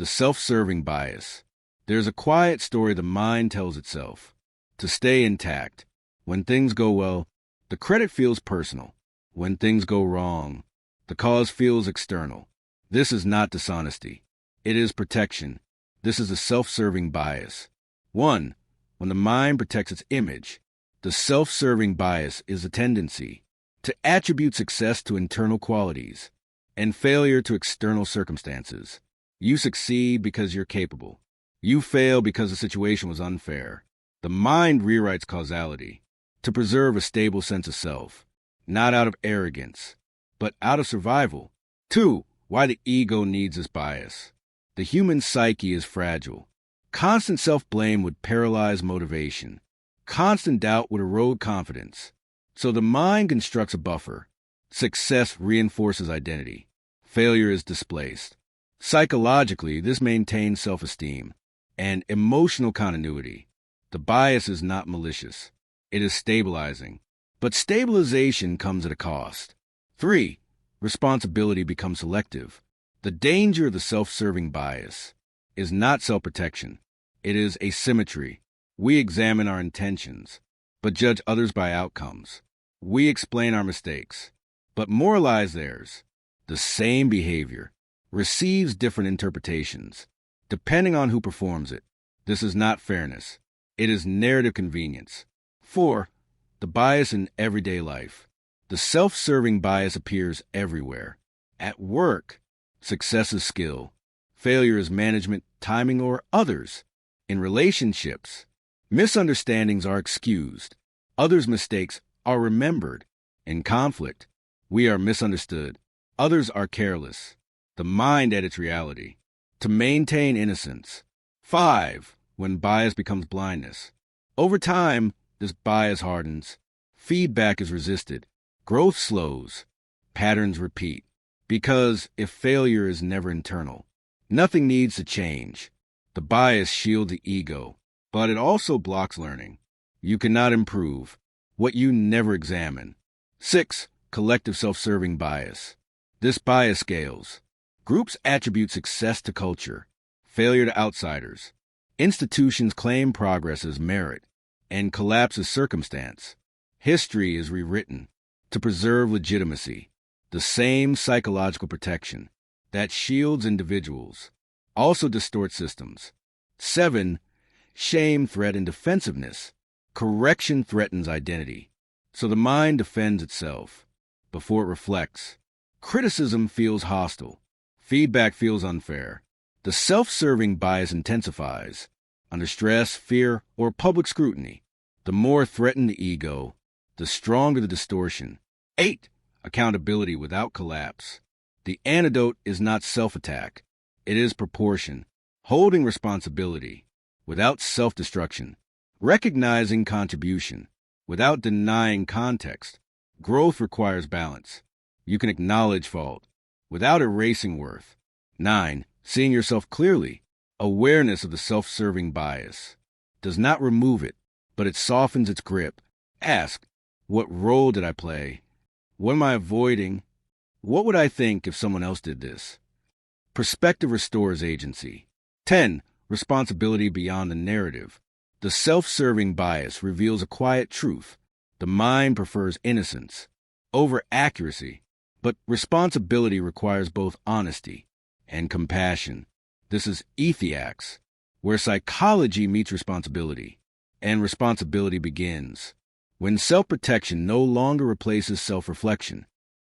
the self-serving bias. There's a quiet story the mind tells itself to stay intact. When things go well, the credit feels personal. When things go wrong, the cause feels external. This is not dishonesty. It is protection. This is a self-serving bias. 1. When the mind protects its image, the self-serving bias is a tendency to attribute success to internal qualities and failure to external circumstances. You succeed because you're capable. You fail because the situation was unfair. The mind rewrites causality to preserve a stable sense of self, not out of arrogance, but out of survival. 2. Why the ego needs this bias. The human psyche is fragile. Constant self-blame would paralyze motivation. Constant doubt would erode confidence. So the mind constructs a buffer. Success reinforces identity. Failure is displaced. Psychologically, this maintains self-esteem and emotional continuity. The bias is not malicious. It is stabilizing. But stabilization comes at a cost. 3. Responsibility becomes selective. The danger of the self-serving bias is not self-protection. It is asymmetry. We examine our intentions, but judge others by outcomes. We explain our mistakes, but moralize theirs. The same behavior receives different interpretations, depending on who performs it. This is not fairness. It is narrative convenience. 4. The bias in everyday life. The self-serving bias appears everywhere. At work, success is skill. Failure is management, timing, or others. In relationships, misunderstandings are excused. Others' mistakes are remembered. In conflict, we are misunderstood. Others are careless. The mind edits reality to maintain innocence. 5. When bias becomes blindness. Over time, this bias hardens. Feedback is resisted. Growth slows. Patterns repeat. Because if failure is never internal, nothing needs to change. The bias shields the ego, but it also blocks learning. You cannot improve what you never examine. 6. Collective self-serving bias. This bias scales. Groups attribute success to culture, failure to outsiders. Institutions claim progress as merit, and collapse as circumstance. History is rewritten to preserve legitimacy. The same psychological protection that shields individuals also distorts systems. 7. Shame, threat, and defensiveness. Correction threatens identity, so the mind defends itself before it reflects. Criticism feels hostile. Feedback feels unfair. The self-serving bias intensifies under stress, fear, or public scrutiny. The more threatened the ego, the stronger the distortion. 8. Accountability without collapse. The antidote is not self-attack. It is proportion. Holding responsibility without self-destruction. Recognizing contribution without denying context. Growth requires balance. You can acknowledge fault without erasing worth. 9. Seeing yourself clearly. Awareness of the self-serving bias does not remove it, but it softens its grip. Ask, what role did I play? What am I avoiding? What would I think if someone else did this? Perspective restores agency. 10. Responsibility beyond the narrative. The self-serving bias reveals a quiet truth. The mind prefers innocence over accuracy, but responsibility requires both honesty and compassion. This is Ethiax, where psychology meets responsibility, and responsibility begins when self-protection no longer replaces self-reflection.